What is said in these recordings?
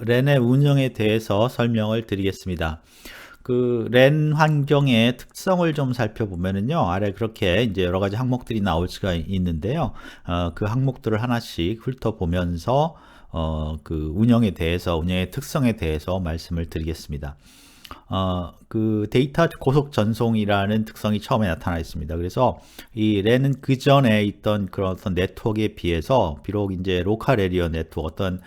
랜의 운영에 대해서 설명을 드리겠습니다. 그 랜 환경의 특성을 좀 살펴보면은요, 아래 그렇게 이제 여러 가지 항목들이 나올 수가 있는데요. 그 항목들을 하나씩 훑어보면서 그 운영에 대해서, 운영의 특성에 대해서 말씀을 드리겠습니다. 그 데이터 고속 전송이라는 특성이 처음에 나타나 있습니다. 그래서 이 랜은 그 전에 있던 그런 어떤 네트워크에 비해서 비록 이제 로컬 에리어 네트워크 어떤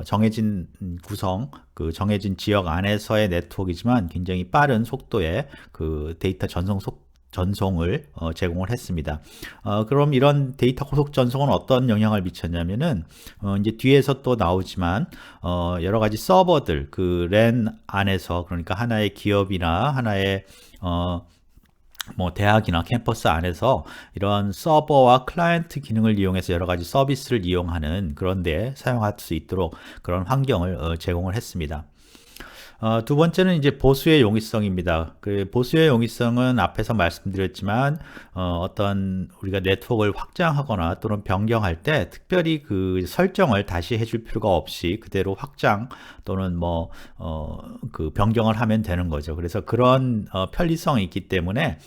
정해진 구성, 그 정해진 지역 안에서의 네트워크이지만 굉장히 빠른 속도의 그 데이터 전송을 제공을 했습니다. 그럼 이런 데이터 고속 전송은 어떤 영향을 미쳤냐면은 이제 뒤에서 또 나오지만 여러 가지 서버들 그 랜 안에서 그러니까 하나의 기업이나 하나의 뭐 대학이나 캠퍼스 안에서 이런 서버와 클라이언트 기능을 이용해서 여러 가지 서비스를 이용하는 그런 데 사용할 수 있도록 그런 환경을 제공을 했습니다. 두 번째는 이제 보수의 용이성입니다. 그 보수의 용이성은 앞에서 말씀드렸지만 어떤 우리가 네트워크를 확장하거나 또는 변경할 때 특별히 그 설정을 다시 해줄 필요가 없이 그대로 확장 또는 뭐 그 변경을 하면 되는 거죠. 그래서 그런 편리성이 있기 때문에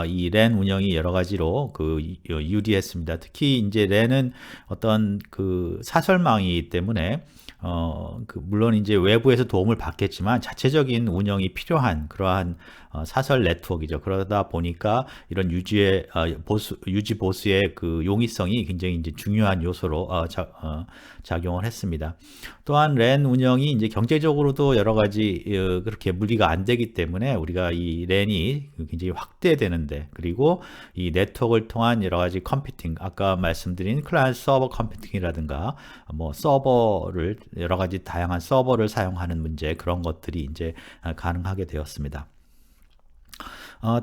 이 랜 운영이 여러 가지로 그 유리했습니다. 특히 이제 랜은 어떤 그 사설망이기 때문에 물론 이제 외부에서 도움을 받겠지만 자체적인 운영이 필요한 그러한 사설 네트워크이죠. 그러다 보니까 이런 유지 보수의 그 용이성이 굉장히 이제 중요한 요소로 작용을 했습니다. 또한 랜 운영이 이제 경제적으로도 여러 가지 그렇게 무리가 안 되기 때문에 우리가 이 랜이 굉장히 확대되는데 그리고 이 네트워크를 통한 여러 가지 컴퓨팅 아까 말씀드린 클라이언트 서버 컴퓨팅이라든가 뭐 서버를 여러 가지 다양한 서버를 사용하는 문제 그런 것들이 이제 가능하게 되었습니다.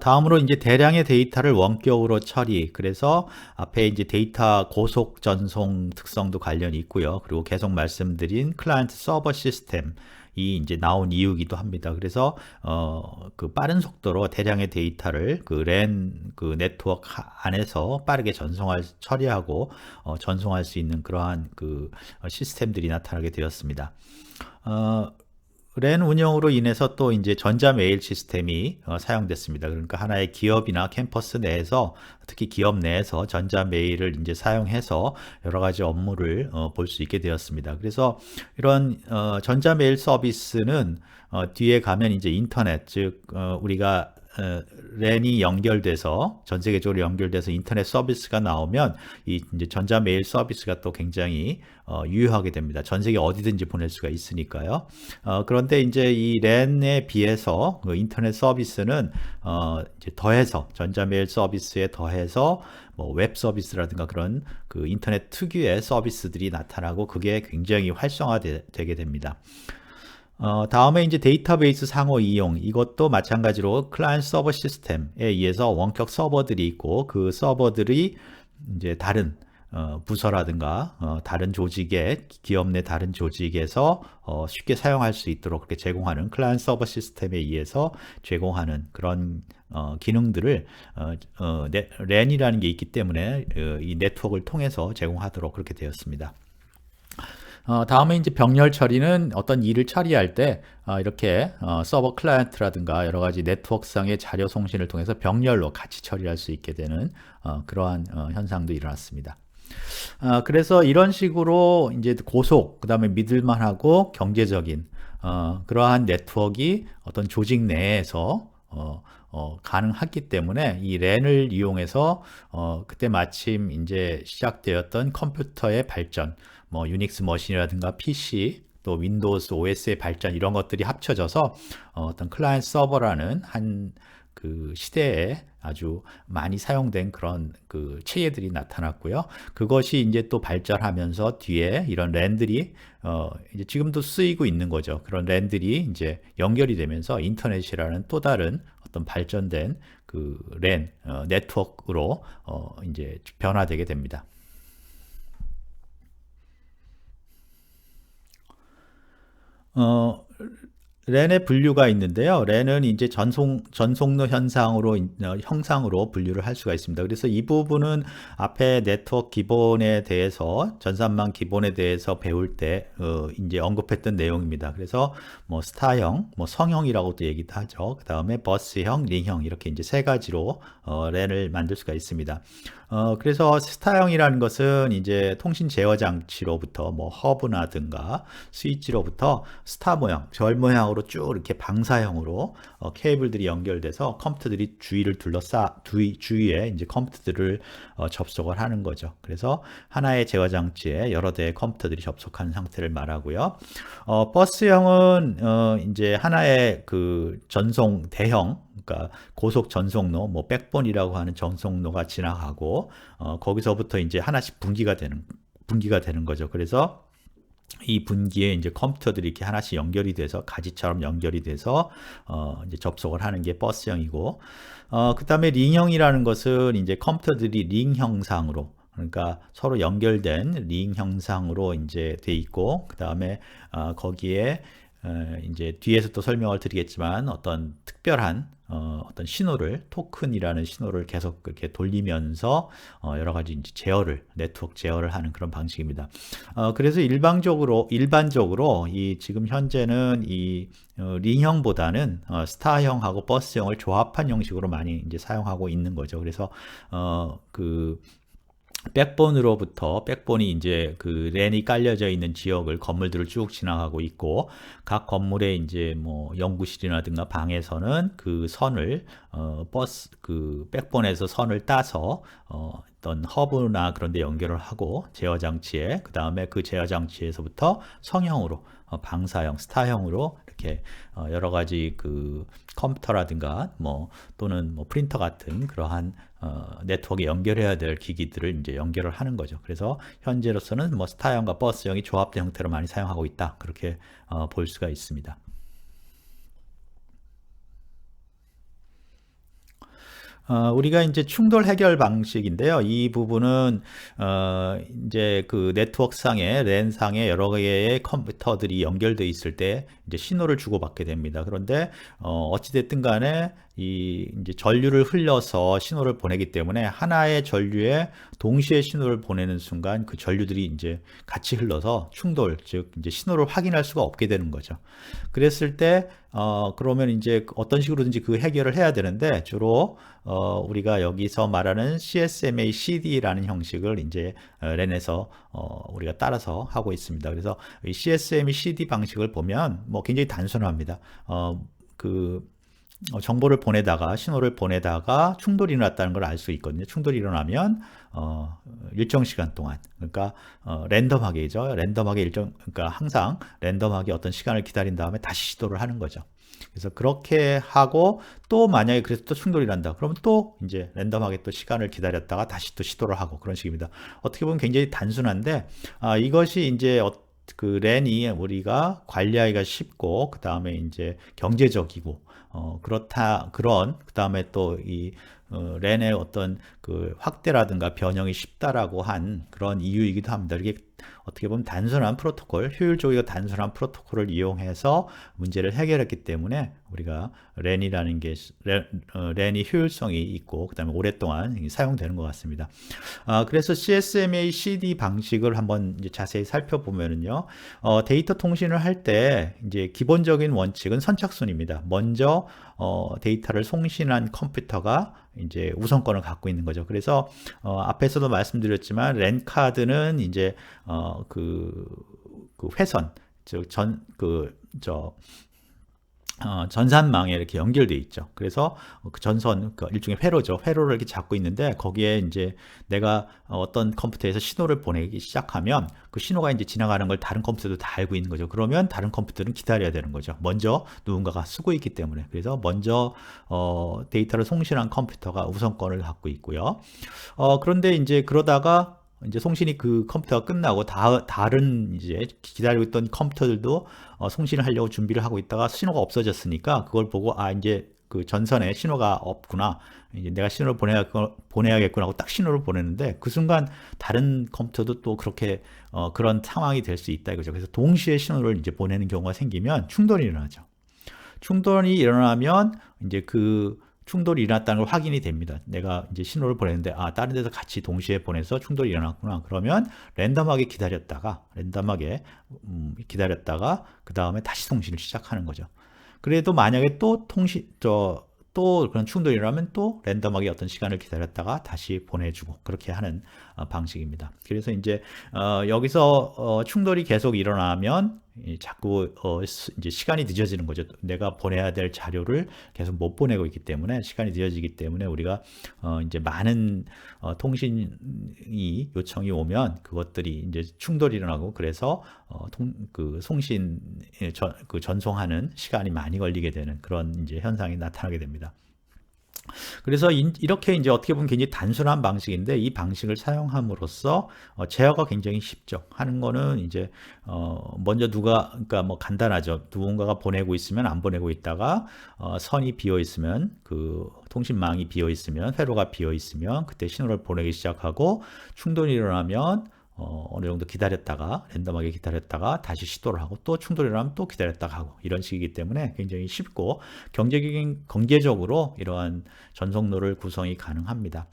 다음으로 이제 대량의 데이터를 원격으로 처리. 그래서 앞에 이제 데이터 고속 전송 특성도 관련이 있고요. 그리고 계속 말씀드린 클라이언트 서버 시스템. 이 이제 나온 이유기도 합니다. 그래서 그 빠른 속도로 대량의 데이터를 그 랜 그 네트워크 안에서 빠르게 처리하고 전송할 수 있는 그러한 그 시스템들이 나타나게 되었습니다. 랜 운영으로 인해서 또 이제 전자메일 시스템이 사용됐습니다. 그러니까 하나의 기업이나 캠퍼스 내에서 특히 기업 내에서 전자메일을 이제 사용해서 여러 가지 업무를 볼 수 있게 되었습니다. 그래서 이런 전자메일 서비스는 뒤에 가면 이제 인터넷 즉 우리가 랜이 연결돼서 전 세계적으로 연결돼서 인터넷 서비스가 나오면 이 이제 전자메일 서비스가 또 굉장히 유효하게 됩니다. 전 세계 어디든지 보낼 수가 있으니까요. 그런데 이제 이 랜에 비해서 그 인터넷 서비스는 이제 더해서 전자메일 서비스에 더해서 뭐 웹 서비스라든가 그런 그 인터넷 특유의 서비스들이 나타나고 그게 굉장히 활성화되게 됩니다. 다음에 이제 데이터베이스 상호 이용 이것도 마찬가지로 클라이언트 서버 시스템에 의해서 원격 서버들이 있고 그 서버들이 이제 다른 부서라든가 다른 조직의 기업 내 다른 조직에서 쉽게 사용할 수 있도록 그렇게 제공하는 클라이언트 서버 시스템에 의해서 제공하는 그런 기능들을 랜이라는 게 있기 때문에 이 네트워크를 통해서 제공하도록 그렇게 되었습니다. 다음에 이제 병렬 처리는 어떤 일을 처리할 때 이렇게 서버 클라이언트라든가 여러 가지 네트워크상의 자료 송신을 통해서 병렬로 같이 처리할 수 있게 되는 그러한 현상도 일어났습니다. 그래서 이런 식으로 이제 고속, 그 다음에 믿을만하고 경제적인 그러한 네트워크가 어떤 조직 내에서 가능했기 때문에 이 랜을 이용해서 그때 마침 이제 시작되었던 컴퓨터의 발전, 뭐 유닉스 머신이라든가 PC 또 윈도우스 OS의 발전 이런 것들이 합쳐져서 어떤 클라이언트 서버라는 한 그 시대에 아주 많이 사용된 그런 그 체계들이 나타났고요. 그것이 이제 또 발전하면서 뒤에 이런 랜들이 이제 지금도 쓰이고 있는 거죠. 그런 랜들이 이제 연결이 되면서 인터넷이라는 또 다른 어떤 발전된 그 랜 네트워크로 이제 변화되게 됩니다. 어, 랜의 분류가 있는데요. 랜은 이제 전송로 형상으로 분류를 할 수가 있습니다. 그래서 이 부분은 앞에 네트워크 기본에 대해서, 전산망 기본에 대해서 배울 때 이제 언급했던 내용입니다. 그래서 뭐 스타형, 뭐 성형이라고도 얘기도 하죠. 그 다음에 버스형, 링형 이렇게 이제 세 가지로 랜을 만들 수가 있습니다. 그래서 스타형이라는 것은 이제 통신 제어 장치로부터 뭐 허브나든가 스위치로부터 스타 모양, 별 모양으로 쭉 이렇게 방사형으로 케이블들이 연결돼서 컴퓨터들이 주위에 이제 컴퓨터들을 접속을 하는 거죠. 그래서 하나의 제어 장치에 여러 대의 컴퓨터들이 접속한 상태를 말하고요. 버스형은 이제 하나의 그 전송 대형, 그러니까 고속 전송로, 뭐 백본이라고 하는 전송로가 지나가고 거기서부터 이제 하나씩 분기가 되는 거죠. 그래서 이 분기에 이제 컴퓨터들이 이렇게 하나씩 연결이 돼서 가지처럼 연결이 돼서 이제 접속을 하는 게 버스형이고, 그 다음에 링형이라는 것은 이제 컴퓨터들이 링 형상으로, 그러니까 서로 연결된 링 형상으로 이제 돼 있고, 그 다음에 거기에 이제 뒤에서 또 설명을 드리겠지만 어떤 특별한 어떤 신호를, 토큰이라는 신호를 계속 그렇게 돌리면서 여러 가지 이제 네트워크 제어를 하는 그런 방식입니다. 그래서 일반적으로 이 지금 현재는 이 링형보다는 스타형하고 버스형을 조합한 형식으로 많이 이제 사용하고 있는 거죠. 그래서 그 백본이 이제 그 랜이 깔려져 있는 지역을, 건물들을 쭉 지나가고 있고, 각 건물에 이제 뭐 연구실이라든가 방에서는 그 선을 그 백본에서 선을 따서 어떤 허브나 그런 데 연결을 하고, 제어 장치에, 그 다음에 그 제어 장치에서부터 성형으로 방사형, 스타형으로 이렇게 여러 가지 그 컴퓨터라든가 뭐 또는 뭐 프린터 같은 그러한 네트워크에 연결해야 될 기기들을 이제 연결을 하는 거죠. 그래서 현재로서는 뭐 스타형과 버스형이 조합된 형태로 많이 사용하고 있다, 그렇게 볼 수가 있습니다. 우리가 이제 충돌 해결 방식인데요. 이 부분은 이제 그 네트워크상에, 랜상에 여러 개의 컴퓨터들이 연결되어 있을 때 이제 신호를 주고받게 됩니다. 그런데 어찌됐든 간에 이 이제 전류를 흘려서 신호를 보내기 때문에 하나의 전류에 동시에 신호를 보내는 순간 그 전류들이 이제 같이 흘러서 충돌, 즉 이제 신호를 확인할 수가 없게 되는 거죠. 그랬을 때 그러면 이제 어떤 식으로든지 그 해결을 해야 되는데, 주로 우리가 여기서 말하는 CSMA CD라는 형식을 이제 랜에서 우리가 따라서 하고 있습니다. 그래서 이 CSMA CD 방식을 보면 뭐 굉장히 단순합니다. 정보를 보내다가, 신호를 보내다가 충돌이 일어났다는 걸 알 수 있거든요. 충돌이 일어나면 일정 시간 동안, 그러니까 랜덤하게죠. 그러니까 항상 랜덤하게 어떤 시간을 기다린 다음에 다시 시도를 하는 거죠. 그래서 그렇게 하고, 또 만약에 그래서 또 충돌이 난다, 그러면 또 이제 랜덤하게 또 시간을 기다렸다가 다시 또 시도를 하고, 그런 식입니다. 어떻게 보면 굉장히 단순한데, 이것이 이제 그 랜이 우리가 관리하기가 쉽고, 그 다음에 이제 경제적이고, 그 다음에 또 이 랜의 어떤 그 확대라든가 변형이 쉽다라고 한 그런 이유이기도 합니다. 이게 어떻게 보면 효율적이고 단순한 프로토콜을 이용해서 문제를 해결했기 때문에 우리가 랜이 효율성이 있고, 그 다음에 오랫동안 사용되는 것 같습니다. 그래서 CSMA CD 방식을 한번 이제 자세히 살펴보면요, 데이터 통신을 할 때 이제 기본적인 원칙은 선착순입니다. 먼저 데이터를送신한 컴퓨터가 이제 우선권을 갖고 있는 거죠. 그래서 앞에서도 말씀드렸지만 랜 카드는 이제 그 회선, 즉 전산망에 이렇게 연결되어 있죠. 그래서 그 전선, 그 일종의 회로를 이렇게 잡고 있는데, 거기에 이제 내가 어떤 컴퓨터에서 신호를 보내기 시작하면 그 신호가 이제 지나가는 걸 다른 컴퓨터도 다 알고 있는 거죠. 그러면 다른 컴퓨터는 기다려야 되는 거죠. 먼저 누군가가 쓰고 있기 때문에. 그래서 먼저 데이터를 송신한 컴퓨터가 우선권을 갖고 있고요. 그런데 이제 그러다가 이제 송신이, 그 컴퓨터가 끝나고 다른 이제 기다리고 있던 컴퓨터들도 송신을 하려고 준비를 하고 있다가 신호가 없어졌으니까, 그걸 보고 이제 그 전선에 신호가 없구나, 이제 내가 신호를 보내야겠구나 하고 딱 신호를 보내는데, 그 순간 다른 컴퓨터도 또 그렇게 그런 상황이 될 수 있다 이거죠. 그래서 동시에 신호를 이제 보내는 경우가 생기면 충돌이 일어나죠. 충돌이 일어나면 이제 그 충돌이 일어났다는 걸 확인이 됩니다. 내가 이제 신호를 보냈는데 다른 데서 같이 동시에 보내서 충돌이 일어났구나. 그러면 랜덤하게 기다렸다가 그 다음에 다시 통신을 시작하는 거죠. 그래도 만약에 또 그런 충돌이 일어나면 또 랜덤하게 어떤 시간을 기다렸다가 다시 보내주고 그렇게 하는 방식입니다. 그래서 이제 여기서 충돌이 계속 일어나면 자꾸 이제 시간이 늦어지는 거죠. 내가 보내야 될 자료를 계속 못 보내고 있기 때문에 시간이 늦어지기 때문에 우리가 이제 많은 통신이 요청이 오면 그것들이 이제 충돌이 일어나고 그래서 그 송신 그 전송하는 시간이 많이 걸리게 되는 그런 이제 현상이 나타나게 됩니다. 그래서 이렇게 이제 어떻게 보면 굉장히 단순한 방식인데 이 방식을 사용함으로써 제어가 굉장히 쉽죠. 하는 거는 이제 먼저 그러니까 뭐 간단하죠. 누군가가 보내고 있으면 안 보내고 있다가 선이 비어 있으면 그 통신망이 비어 있으면 회로가 비어 있으면 그때 신호를 보내기 시작하고 충돌이 일어나면 어느 정도 기다렸다가 랜덤하게 기다렸다가 다시 시도를 하고 또 충돌이 일어나면 또 기다렸다가 하고 이런 식이기 때문에 굉장히 쉽고 경제적으로 이러한 전송로를 구성이 가능합니다.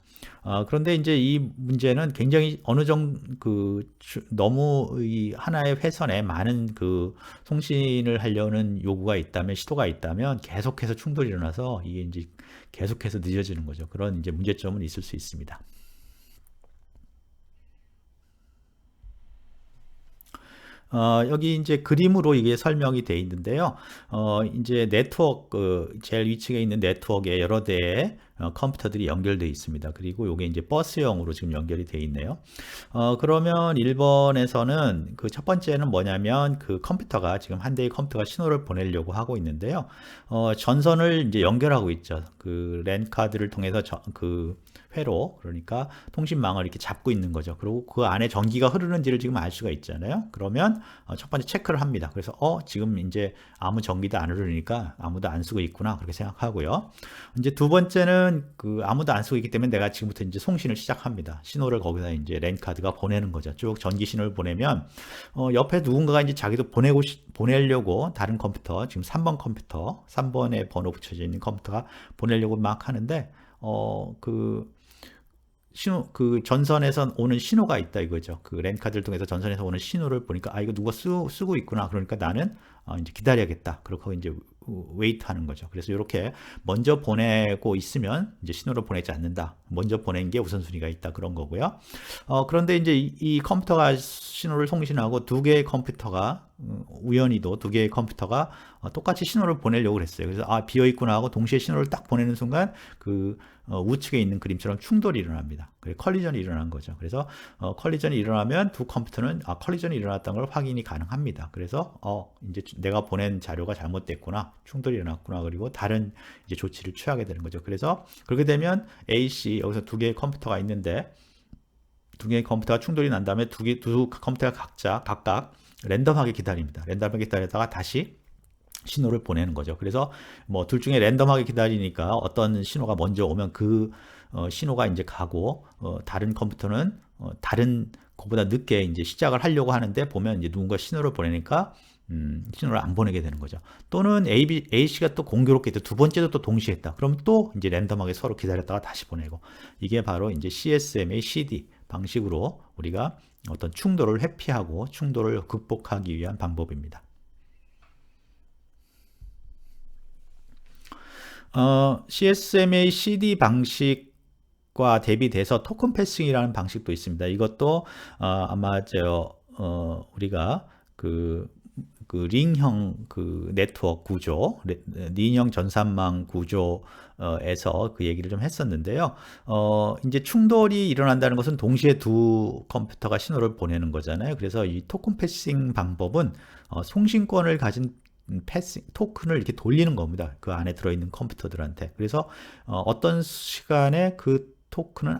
그런데 이제 이 문제는 굉장히 어느 정도 너무 이 하나의 회선에 많은 그 송신을 하려는 요구가 있다면 시도가 있다면 계속해서 충돌이 일어나서 이게 이제 계속해서 늦어지는 거죠. 그런 이제 문제점은 있을 수 있습니다. 여기 이제 그림으로 이게 설명이 되어 있는데요. 이제 제일 위층에 있는 네트워크에 여러 대의 컴퓨터들이 연결되어 있습니다. 그리고 이게 이제 버스형으로 지금 연결이 되어 있네요. 그러면 1번에서는 그 첫 번째는 뭐냐면 그 컴퓨터가 지금 한 대의 컴퓨터가 신호를 보내려고 하고 있는데요. 전선을 이제 연결하고 있죠. 그 랜 카드를 통해서 그 회로 그러니까 통신망을 이렇게 잡고 있는 거죠. 그리고 그 안에 전기가 흐르는지를 지금 알 수가 있잖아요. 그러면 첫 번째 체크를 합니다. 그래서 지금 이제 아무 전기도 안 흐르니까 아무도 안 쓰고 있구나 그렇게 생각하고요. 이제 두 번째는 그 아무도 안 쓰고 있기 때문에 내가 지금부터 이제 송신을 시작합니다. 신호를 거기다 이제 랜 카드가 보내는 거죠. 쭉 전기 신호를 보내면 옆에 누군가가 이제 자기도 보내려고 다른 컴퓨터 지금 3번 컴퓨터 3번에 번호 붙여져 있는 컴퓨터가 보내려고 막 하는데 그 전선에서 오는 신호가 있다 이거죠. 그 랜카드를 통해서 전선에서 오는 신호를 보니까 이거 누가 쓰고 있구나. 그러니까 나는 이제 기다려야겠다. 그렇게 이제 웨이트 하는 거죠. 그래서 이렇게 먼저 보내고 있으면 이제 신호를 보내지 않는다. 먼저 보낸 게 우선순위가 있다. 그런 거고요. 그런데 이제 이 컴퓨터가 신호를 송신하고 두 개의 컴퓨터가 우연히도 두 개의 컴퓨터가 똑같이 신호를 보내려고 그랬어요. 그래서 비어 있구나 하고 동시에 신호를 딱 보내는 순간 그 우측에 있는 그림처럼 충돌이 일어납니다. 컬리전이 일어난 거죠. 그래서 컬리전이 일어나면 두 컴퓨터는 컬리전이 일어났다는 걸 확인이 가능합니다. 그래서 이제 내가 보낸 자료가 잘못됐구나, 충돌이 일어났구나, 그리고 다른 이제 조치를 취하게 되는 거죠. 그래서 그렇게 되면 A, C 여기서 두 개의 컴퓨터가 있는데 두 개의 컴퓨터가 충돌이 난 다음에 두 컴퓨터가 각각 랜덤하게 기다립니다. 랜덤하게 기다렸다가 다시 신호를 보내는 거죠. 그래서 뭐 둘 중에 랜덤하게 기다리니까 어떤 신호가 먼저 오면 그 신호가 이제 가고 다른 컴퓨터는 다른 그보다 늦게 이제 시작을 하려고 하는데 보면 이제 누군가 신호를 보내니까 신호를 안 보내게 되는 거죠. 또는 A씨가 또 공교롭게 두 번째도 또 동시에 했다. 그럼 또 이제 랜덤하게 서로 기다렸다가 다시 보내고 이게 바로 이제 CSMA CD 방식으로 우리가 어떤 충돌을 회피하고 충돌을 극복하기 위한 방법입니다. CSMA CD 방식과 대비돼서 토큰 패싱이라는 방식도 있습니다. 이것도 아마 우리가 그 링형 그 네트워크 구조, 링형 전산망 구조에서 그 얘기를 좀 했었는데요. 이제 충돌이 일어난다는 것은 동시에 두 컴퓨터가 신호를 보내는 거잖아요. 그래서 이 토큰 패싱 방법은 송신권을 가진 토큰을 이렇게 돌리는 겁니다. 그 안에 들어있는 컴퓨터들한테. 그래서 어떤 시간에 그 토큰은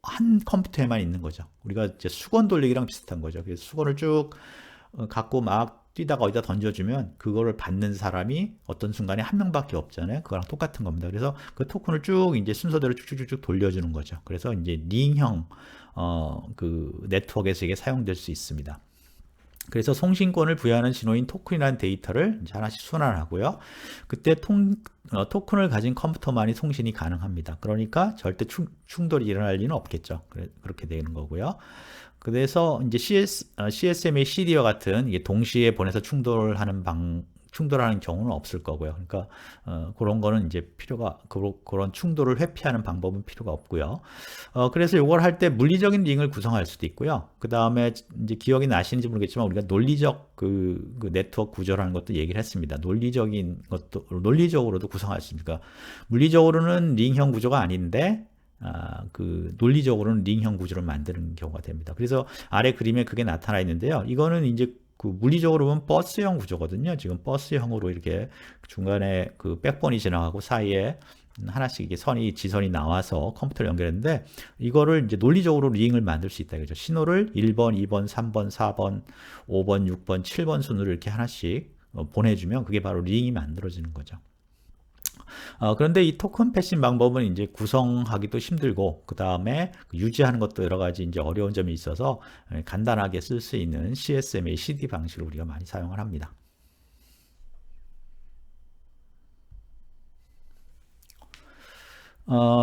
한 컴퓨터에만 있는 거죠. 우리가 이제 수건 돌리기랑 비슷한 거죠. 그래서 수건을 쭉 갖고 막 뛰다가 어디다 던져주면 그거를 받는 사람이 어떤 순간에 한 명밖에 없잖아요. 그거랑 똑같은 겁니다. 그래서 그 토큰을 쭉 이제 순서대로 쭉쭉쭉 돌려주는 거죠. 그래서 이제 링형 그 네트워크에서 이게 사용될 수 있습니다. 그래서 송신권을 부여하는 신호인 토큰이라는 데이터를 이제 하나씩 순환하고요. 그때 토큰을 가진 컴퓨터만이 송신이 가능합니다. 그러니까 절대 충돌이 일어날 리는 없겠죠. 그렇게 되는 거고요. 그래서 이제 CSMA CD와 같은 이게 동시에 보내서 충돌하는 경우는 없을 거고요. 그러니까 그런 거는 이제 그런 충돌을 회피하는 방법은 필요가 없고요. 그래서 이걸 할 때 물리적인 링을 구성할 수도 있고요. 그 다음에 이제 기억이 나시는지 모르겠지만 우리가 논리적 그 네트워크 구조라는 것도 얘기를 했습니다. 논리적으로도 구성할 수 있습니다. 그러니까 물리적으로는 링형 구조가 아닌데 그 논리적으로는 링형 구조를 만드는 경우가 됩니다. 그래서 아래 그림에 그게 나타나 있는데요. 이거는 이제 그 물리적으로 보면 버스형 구조거든요. 지금 버스형으로 이렇게 중간에 그 백본이 지나가고 사이에 하나씩 이게 지선이 나와서 컴퓨터를 연결했는데 이거를 이제 논리적으로 링을 만들 수 있다. 그죠? 신호를 1번, 2번, 3번, 4번, 5번, 6번, 7번 순으로 이렇게 하나씩 보내주면 그게 바로 링이 만들어지는 거죠. 그런데 이 토큰 패싱 방법은 이제 구성하기도 힘들고 그 다음에 유지하는 것도 여러 가지 이제 어려운 점이 있어서 간단하게 쓸 수 있는 CSMA CD 방식을 우리가 많이 사용을 합니다.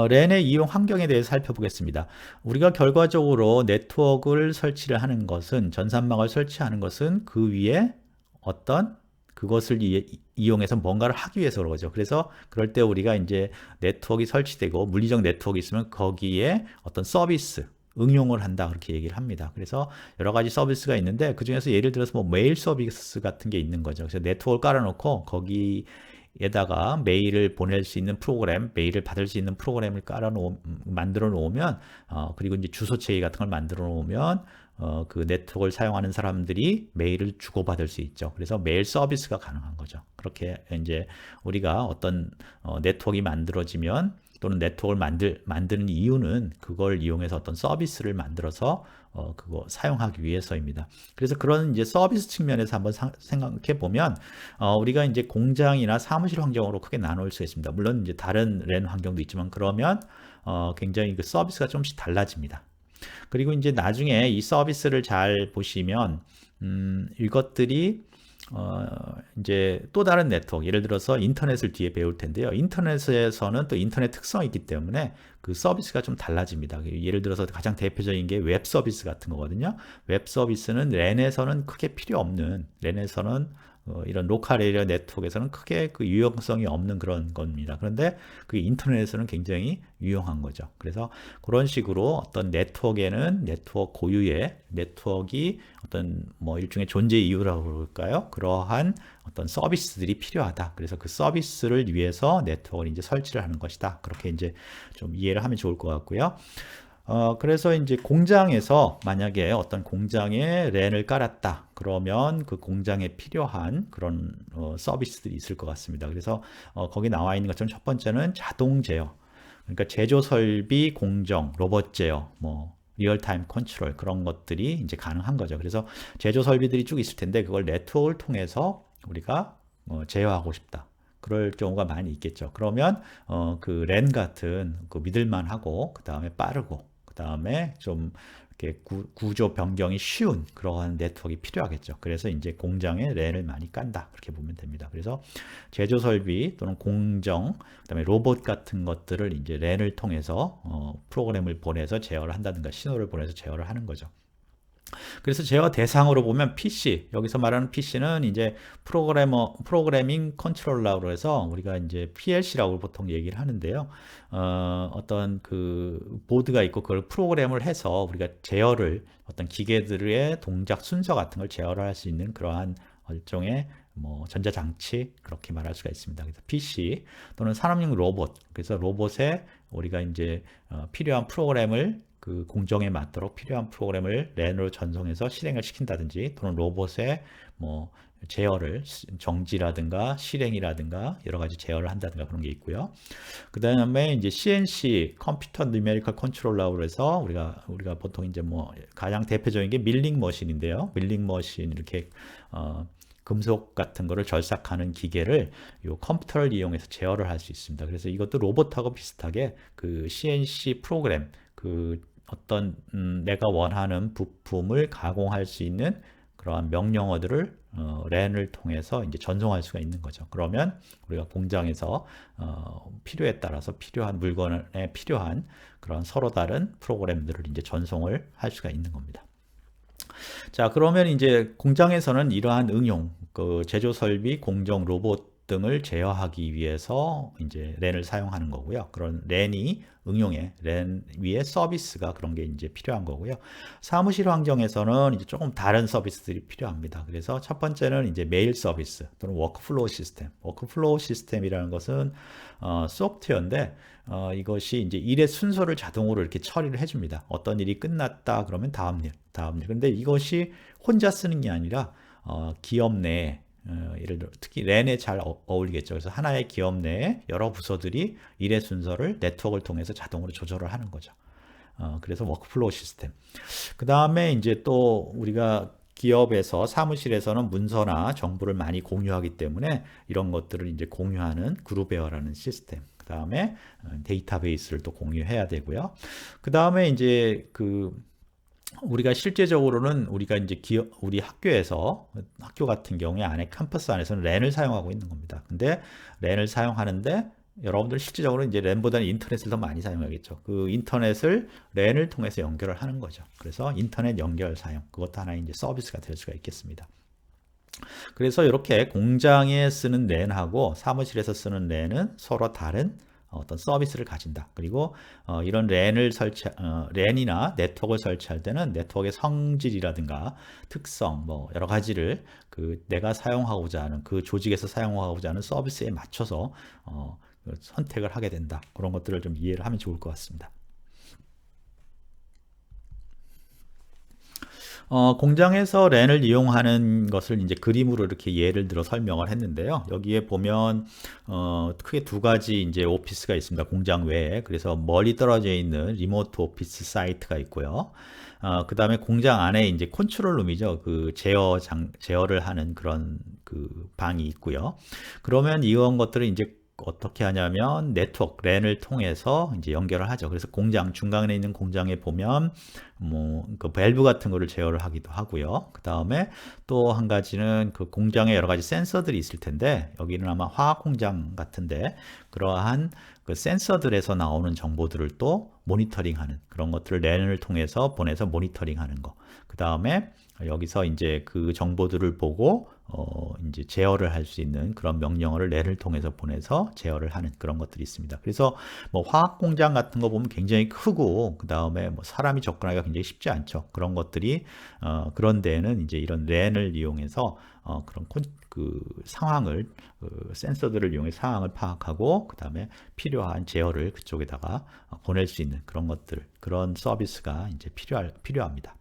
랜의 이용 환경에 대해서 살펴보겠습니다. 우리가 결과적으로 네트워크를 설치를 하는 것은 전산망을 설치하는 것은 그 위에 어떤 그것을 이용해서 뭔가를 하기 위해서 그러죠. 그래서 그럴 때 우리가 이제 네트워크가 설치되고 물리적 네트워크 있으면 거기에 어떤 서비스 응용을 한다 그렇게 얘기를 합니다. 그래서 여러 가지 서비스가 있는데 그 중에서 예를 들어서 뭐 메일 서비스 같은 게 있는 거죠. 그래서 네트워크를 깔아놓고 거기에다가 메일을 보낼 수 있는 프로그램, 메일을 받을 수 있는 프로그램을 만들어 놓으면 그리고 이제 주소체계 같은 걸 만들어 놓으면 그 네트워크를 사용하는 사람들이 메일을 주고받을 수 있죠. 그래서 메일 서비스가 가능한 거죠. 그렇게 이제 우리가 어떤 네트워크가 만들어지면 또는 네트워크를 만드는 이유는 그걸 이용해서 어떤 서비스를 만들어서 그거 사용하기 위해서입니다. 그래서 그런 이제 서비스 측면에서 한번 생각해 보면 우리가 이제 공장이나 사무실 환경으로 크게 나눌 수 있습니다. 물론 이제 다른 랜 환경도 있지만 그러면 굉장히 그 서비스가 조금씩 달라집니다. 그리고 이제 나중에 이 서비스를 잘 보시면 이것들이 이제 또 다른 네트워크, 예를 들어서 인터넷을 뒤에 배울 텐데요. 인터넷에서는 또 인터넷 특성이 있기 때문에 그 서비스가 좀 달라집니다. 예를 들어서 가장 대표적인 게 웹 서비스 같은 거거든요. 웹 서비스는 랜에서는 크게 필요 없는, 랜에서는 이런 로컬 에리어 네트워크에서는 크게 그 유용성이 없는 그런 겁니다. 그런데 그 인터넷에서는 굉장히 유용한 거죠. 그래서 그런 식으로 어떤 네트워크에는 네트워크 고유의 네트워크가 어떤 뭐 일종의 존재 이유라고 그럴까요? 그러한 어떤 서비스들이 필요하다. 그래서 그 서비스를 위해서 네트워크를 이제 설치를 하는 것이다. 그렇게 이제 좀 이해를 하면 좋을 것 같고요. 그래서 이제 공장에서 만약에 어떤 공장에 랜을 깔았다. 그러면 그 공장에 필요한 그런 서비스들이 있을 것 같습니다. 그래서 거기 나와 있는 것처럼 첫 번째는 자동 제어. 그러니까 제조 설비 공정, 로봇 제어, 뭐 리얼타임 컨트롤 그런 것들이 이제 가능한 거죠. 그래서 제조 설비들이 쭉 있을 텐데 그걸 네트워크를 통해서 우리가 제어하고 싶다. 그럴 경우가 많이 있겠죠. 그러면 그 랜 같은 그 믿을만하고 그 다음에 빠르고 그 다음에 좀 이렇게 구조 변경이 쉬운 그러한 네트워크가 필요하겠죠. 그래서 이제 공장에 랜을 많이 깐다. 그렇게 보면 됩니다. 그래서 제조 설비 또는 공정, 그다음에 로봇 같은 것들을 이제 랜을 통해서 프로그램을 보내서 제어를 한다든가 신호를 보내서 제어를 하는 거죠. 그래서 제어 대상으로 보면 PC, 여기서 말하는 PC는 이제 프로그래밍 컨트롤러로 해서 우리가 이제 PLC라고 보통 얘기를 하는데요. 어떤 그 보드가 있고 그걸 프로그램을 해서 우리가 제어를 어떤 기계들의 동작 순서 같은 걸 제어를 할 수 있는 그러한 일종의 뭐 전자장치 그렇게 말할 수가 있습니다. 그래서 PC 또는 산업용 로봇, 그래서 로봇에 우리가 이제 필요한 프로그램을 그 공정에 맞도록 필요한 프로그램을 랜으로 전송해서 실행을 시킨다든지 또는 로봇의 뭐 제어를 정지라든가 실행이라든가 여러 가지 제어를 한다든가 그런 게 있고요. 그 다음에 이제 CNC 컴퓨터 뉴메리컬 컨트롤러로 해서 우리가 보통 이제 뭐 가장 대표적인 게 밀링 머신인데요. 밀링 머신 이렇게 금속 같은 거를 절삭하는 기계를 요 컴퓨터를 이용해서 제어를 할 수 있습니다. 그래서 이것도 로봇하고 비슷하게 그 CNC 프로그램 그 어떤 내가 원하는 부품을 가공할 수 있는 그러한 명령어들을 랜을 통해서 이제 전송할 수가 있는 거죠. 그러면 우리가 공장에서 필요에 따라서 필요한 물건에 필요한 그런 서로 다른 프로그램들을 이제 전송을 할 수가 있는 겁니다. 자, 그러면 이제 공장에서는 이러한 응용, 그 제조 설비, 공정 로봇 등을 제어하기 위해서 이제 랜을 사용하는 거고요. 그런 랜이 응용에 랜 위에 서비스가 그런 게 이제 필요한 거고요. 사무실 환경에서는 이제 조금 다른 서비스들이 필요합니다. 그래서 첫 번째는 이제 메일 서비스 또는 워크플로우 시스템. 워크플로우 시스템이라는 것은 소프트웨어인데 이것이 이제 일의 순서를 자동으로 이렇게 처리를 해줍니다. 어떤 일이 끝났다 그러면 다음 일. 그런데 이것이 혼자 쓰는 게 아니라 기업 내에 예를 들어 특히 랜에 잘 어울리겠죠. 그래서 하나의 기업 내에 여러 부서들이 일의 순서를 네트워크를 통해서 자동으로 조절을 하는 거죠. 그래서 워크플로우 시스템. 그 다음에 이제 또 우리가 기업에서 사무실에서는 문서나 정보를 많이 공유하기 때문에 이런 것들을 이제 공유하는 그룹웨어라는 시스템. 그 다음에 데이터베이스를 또 공유해야 되고요. 그 다음에 이제 우리가 실제적으로는 우리가 이제 우리 학교 같은 경우에 안에 캠퍼스 안에서는 랜을 사용하고 있는 겁니다. 근데 랜을 사용하는데 여러분들 실질적으로 이제 랜보다는 인터넷을 더 많이 사용하겠죠. 그 인터넷을 랜을 통해서 연결을 하는 거죠. 그래서 인터넷 연결 사용, 그것도 하나의 이제 서비스가 될 수가 있겠습니다. 그래서 이렇게 공장에 쓰는 랜하고 사무실에서 쓰는 랜은 서로 다른 어떤 서비스를 가진다. 그리고 이런 랜이나 네트워크를 설치할 때는 네트워크의 성질이라든가 특성, 뭐 여러 가지를 내가 사용하고자 하는 그 조직에서 사용하고자 하는 서비스에 맞춰서 선택을 하게 된다. 그런 것들을 좀 이해를 하면 좋을 것 같습니다. 공장에서 랜을 이용하는 것을 이제 그림으로 이렇게 예를 들어 설명을 했는데요. 여기에 보면 크게 두 가지 이제 오피스가 있습니다. 공장 외에. 그래서 멀리 떨어져 있는 리모트 오피스 사이트가 있고요. 그 다음에 공장 안에 이제 컨트롤룸이죠. 제어를 하는 그런 방이 있고요. 그러면 이런 것들을 이제 어떻게 하냐면 네트워크 랜을 통해서 이제 연결을 하죠. 그래서 공장 중간에 있는 공장에 보면 그 밸브 같은 거를 제어를 하기도 하고요. 그 다음에 또 한 가지는 그 공장에 여러 가지 센서들이 있을 텐데 여기는 아마 화학 공장 같은데 그러한 그 센서들에서 나오는 정보들을 또 모니터링하는 그런 것들을 랜을 통해서 보내서 모니터링하는 거. 그 다음에 여기서 이제 그 정보들을 보고 이제 제어를 할 수 있는 그런 명령어를 랜을 통해서 보내서 제어를 하는 그런 것들이 있습니다. 그래서 뭐 화학 공장 같은 거 보면 굉장히 크고 그 다음에 뭐 사람이 접근하기가 굉장히 쉽지 않죠. 그런 것들이 그런 데에는 이제 이런 랜을 이용해서 그런 상황을 센서들을 이용해 상황을 파악하고 그 다음에 필요한 제어를 그쪽에다가 보낼 수 있는 그런 것들 그런 서비스가 이제 필요합니다.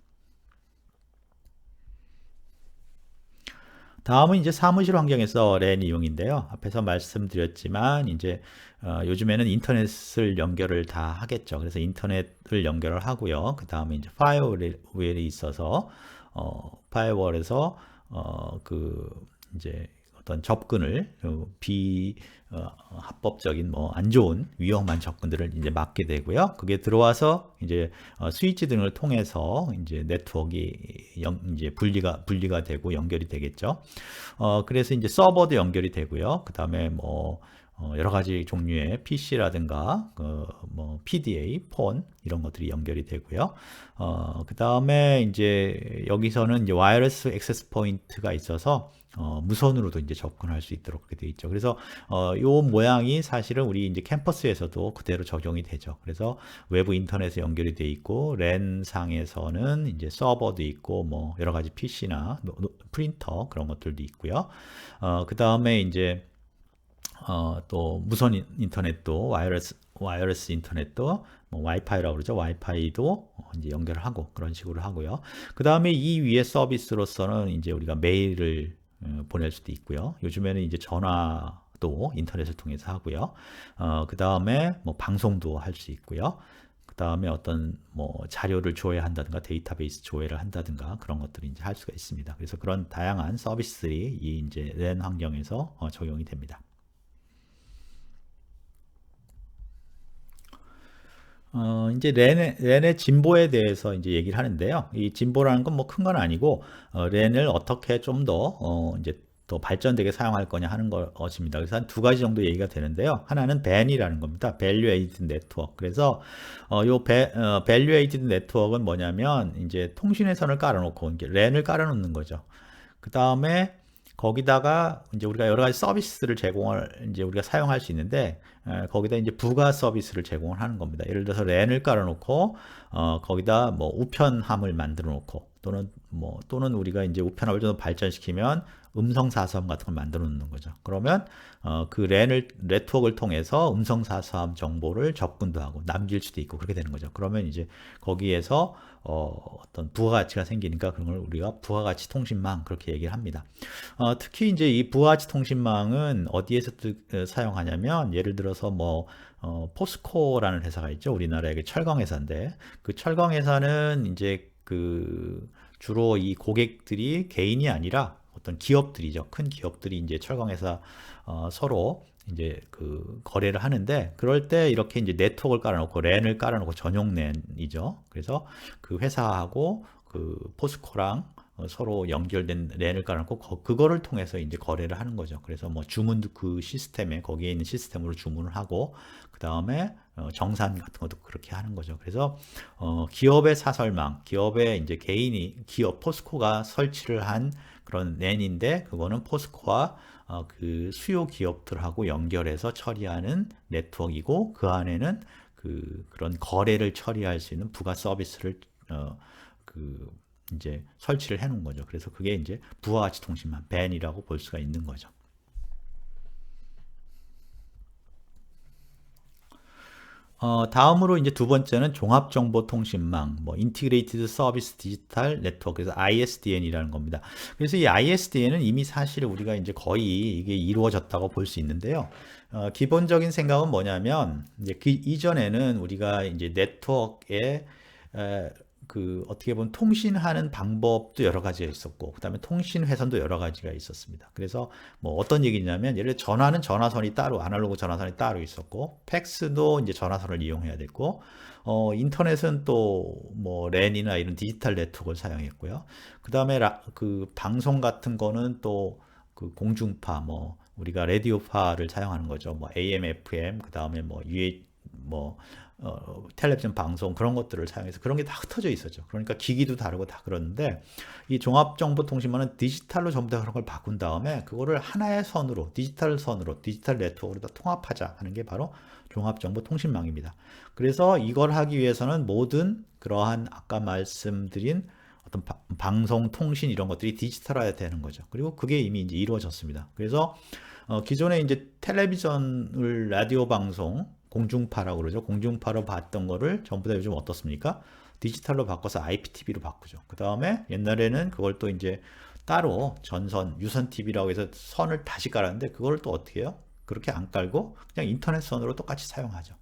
다음은 이제 사무실 환경에서 랜 이용인데요. 앞에서 말씀드렸지만 이제 요즘에는 인터넷을 연결을 다 하겠죠. 그래서 인터넷을 연결을 하고요. 그 다음에 이제 파이어월이 있어서 파이어월에서 이제 어떤 접근을 합법적인 뭐 안 좋은 위험한 접근들을 이제 막게 되고요. 그게 들어와서 이제 스위치 등을 통해서 이제 네트워크가 이제 분리가 되고 연결이 되겠죠. 그래서 이제 서버도 연결이 되고요. 그 다음에 뭐 여러 가지 종류의 PC라든가 뭐 PDA, 폰 이런 것들이 연결이 되고요. 그 다음에 이제 여기서는 이제 와이어리스 액세스 포인트가 있어서 무선으로도 이제 접근할 수 있도록 그렇게 되어 있죠. 그래서 요 모양이 사실은 우리 이제 캠퍼스에서도 그대로 적용이 되죠. 그래서 외부 인터넷에 연결이 되어 있고 랜 상에서는 이제 서버도 있고 뭐 여러 가지 PC나 프린터 그런 것들도 있고요. 그 다음에 이제 또 무선 인터넷도 와이어리스 인터넷도 뭐 와이파이라고 그러죠. 와이파이도 이제 연결을 하고 그런 식으로 하고요. 그 다음에 이 위에 서비스로서는 이제 우리가 메일을 보낼 수도 있고요. 요즘에는 이제 전화도 인터넷을 통해서 하고요. 그 다음에 뭐 방송도 할 수 있고요. 그 다음에 어떤 뭐 자료를 조회한다든가 데이터베이스 조회를 한다든가 그런 것들을 이제 할 수가 있습니다. 그래서 그런 다양한 서비스들이 이 이제 랜 환경에서 적용이 됩니다. 이제 랜의 진보에 대해서 이제 얘기를 하는데요. 이 진보라는 건 뭐 큰 건 아니고, 랜을 어떻게 좀 더, 이제 더 발전되게 사용할 거냐 하는 것입니다. 그래서 한 두 가지 정도 얘기가 되는데요. 하나는 밴이라는 겁니다. Value Added Network. 그래서, Value Added Network은 뭐냐면, 이제 통신의 선을 깔아놓고, 이제 랜을 깔아놓는 거죠. 그 다음에 거기다가 이제 우리가 여러 가지 서비스를 제공을 이제 우리가 사용할 수 있는데 거기다 이제 부가 서비스를 제공을 하는 겁니다. 예를 들어서 랜을 깔아놓고 거기다 뭐 우편함을 만들어 놓고 또는 우리가 이제 우편함을 좀 발전시키면 음성 사서함 같은 걸 만들어 놓는 거죠. 그러면 그 네트워크를 통해서 음성 사서함 정보를 접근도 하고 남길 수도 있고 그렇게 되는 거죠. 그러면 이제 거기에서 어떤 부가가치가 생기니까 그런 걸 우리가 부가가치 통신망 그렇게 얘기를 합니다. 특히 이제 이 부가가치 통신망은 어디에서 사용하냐면 예를 들어서 뭐 포스코라는 회사가 있죠. 우리나라의 철강 회사인데 그 철강 회사는 이제 그 주로 이 고객들이 개인이 아니라 어떤 기업들이죠. 큰 기업들이 이제 철강 회사 서로 이제 그 거래를 하는데 그럴 때 이렇게 이제 네트워크를 깔아놓고 랜을 깔아놓고 전용 랜이죠. 그래서 그 회사하고 그 포스코랑 서로 연결된 랜을 깔아놓고 그거를 통해서 이제 거래를 하는 거죠. 그래서 뭐 주문도 그 시스템에 거기에 있는 시스템으로 주문을 하고 그 다음에 정산 같은 것도 그렇게 하는 거죠. 그래서 기업의 사설망, 기업의 이제 기업 포스코가 설치를 한 그런 랜인데 그거는 포스코와 그 수요 기업들하고 연결해서 처리하는 네트워크이고 그 안에는 그런 거래를 처리할 수 있는 부가 서비스를 그 이제 설치를 해 놓은 거죠. 그래서 그게 이제 부가가치 통신망, 밴이라고 볼 수가 있는 거죠. 다음으로 이제 두 번째는 종합정보통신망, 뭐 Integrated Service Digital Network, 그래서 ISDN이라는 겁니다. 그래서 이 ISDN은 이미 사실 우리가 이제 거의 이게 이루어졌다고 볼 수 있는데요. 기본적인 생각은 뭐냐면 이제 그 이전에는 우리가 이제 네트워크에 그 어떻게 보면 통신하는 방법도 여러 가지가 있었고 그다음에 통신 회선도 여러 가지가 있었습니다. 그래서 뭐 어떤 얘기냐면 예를 들어 전화는 전화선이 따로 아날로그 전화선이 따로 있었고 팩스도 이제 전화선을 이용해야 됐고 인터넷은 또 뭐 랜이나 이런 디지털 네트워크를 사용했고요. 그다음에 그 방송 같은 거는 또 그 공중파 뭐 우리가 라디오파를 사용하는 거죠. 뭐 AM, FM 그다음에 뭐 UH 뭐 텔레비전 방송 그런 것들을 사용해서 그런 게 다 흩어져 있었죠. 그러니까 기기도 다르고 다 그러는데 이 종합정보통신망은 디지털로 전부 다 그런 걸 바꾼 다음에 그거를 하나의 선으로 디지털 네트워크로 다 통합하자 하는 게 바로 종합정보통신망입니다. 그래서 이걸 하기 위해서는 모든 그러한 아까 말씀드린 어떤 방송, 통신 이런 것들이 디지털화해야 되는 거죠. 그리고 그게 이미 이제 이루어졌습니다. 그래서 기존에 이제 텔레비전을 라디오 방송 공중파라고 그러죠. 공중파로 봤던 거를 전부 다 요즘 어떻습니까? 디지털로 바꿔서 IPTV로 바꾸죠. 그 다음에 옛날에는 그걸 또 이제 따로 유선 TV라고 해서 선을 다시 깔았는데 그걸 또 어떻게 해요? 그렇게 안 깔고 그냥 인터넷 선으로 똑같이 사용하죠.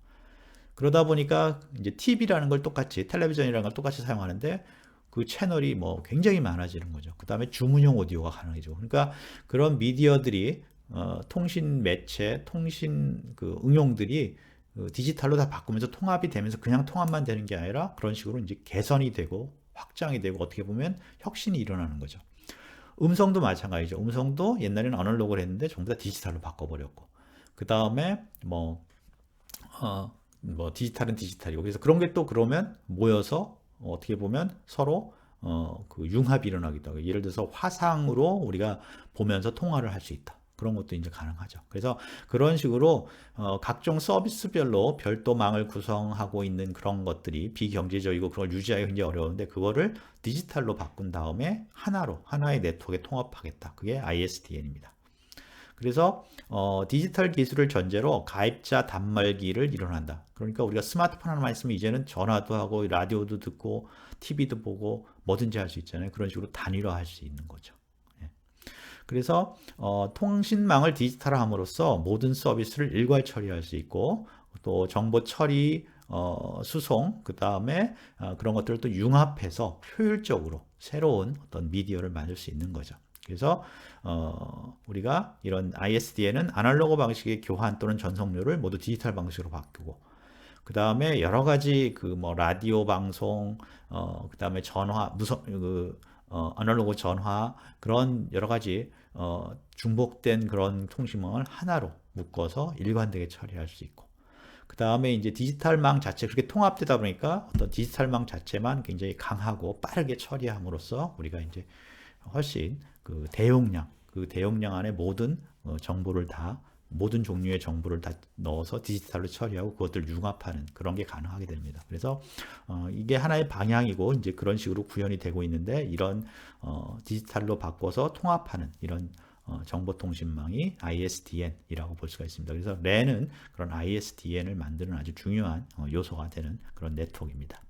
그러다 보니까 이제 TV라는 걸 똑같이 텔레비전이라는 걸 똑같이 사용하는데 그 채널이 뭐 굉장히 많아지는 거죠. 그 다음에 주문용 오디오가 가능해지고 그러니까 그런 미디어들이 통신 매체, 통신 그 응용들이 디지털로 다 바꾸면서 통합이 되면서 그냥 통합만 되는 게 아니라 그런 식으로 이제 개선이 되고 확장이 되고 어떻게 보면 혁신이 일어나는 거죠. 음성도 마찬가지죠. 음성도 옛날에는 아날로그를 했는데 전부 다 디지털로 바꿔버렸고 그 다음에 뭐 디지털은 디지털이고 그래서 그런 게 또 그러면 모여서 어떻게 보면 서로 그 융합이 일어나기도 하고 예를 들어서 화상으로 우리가 보면서 통화를 할 수 있다. 그런 것도 이제 가능하죠. 그래서 그런 식으로 각종 서비스별로 별도망을 구성하고 있는 그런 것들이 비경제적이고 그걸 유지하기 굉장히 어려운데 그거를 디지털로 바꾼 다음에 하나의 네트워크에 통합하겠다. 그게 ISDN입니다. 그래서 디지털 기술을 전제로 가입자 단말기를 이뤄낸다. 그러니까 우리가 스마트폰 하나만 있으면 이제는 전화도 하고 라디오도 듣고 TV도 보고 뭐든지 할 수 있잖아요. 그런 식으로 단일화할 수 있는 거죠. 그래서 통신망을 디지털화함으로써 모든 서비스를 일괄 처리할 수 있고 또 정보 처리, 수송, 그 다음에 그런 것들을 또 융합해서 효율적으로 새로운 어떤 미디어를 만들 수 있는 거죠. 그래서 우리가 이런 ISDN은 아날로그 방식의 교환 또는 전송료를 모두 디지털 방식으로 바꾸고 그 다음에 여러 가지 그 뭐 라디오 방송, 그 다음에 전화, 아날로그 전화, 그런 여러 가지, 중복된 그런 통신망을 하나로 묶어서 일관되게 처리할 수 있고, 그 다음에 이제 디지털망 자체 그렇게 통합되다 보니까 어떤 디지털망 자체만 굉장히 강하고 빠르게 처리함으로써 우리가 이제 훨씬 그 대용량 안에 모든 정보를 다 모든 종류의 정보를 다 넣어서 디지털로 처리하고 그것들 융합하는 그런 게 가능하게 됩니다. 그래서 이게 하나의 방향이고 이제 그런 식으로 구현이 되고 있는데 이런 디지털로 바꿔서 통합하는 이런 정보통신망이 ISDN이라고 볼 수가 있습니다. 그래서 랜은 그런 ISDN을 만드는 아주 중요한 요소가 되는 그런 네트워크입니다.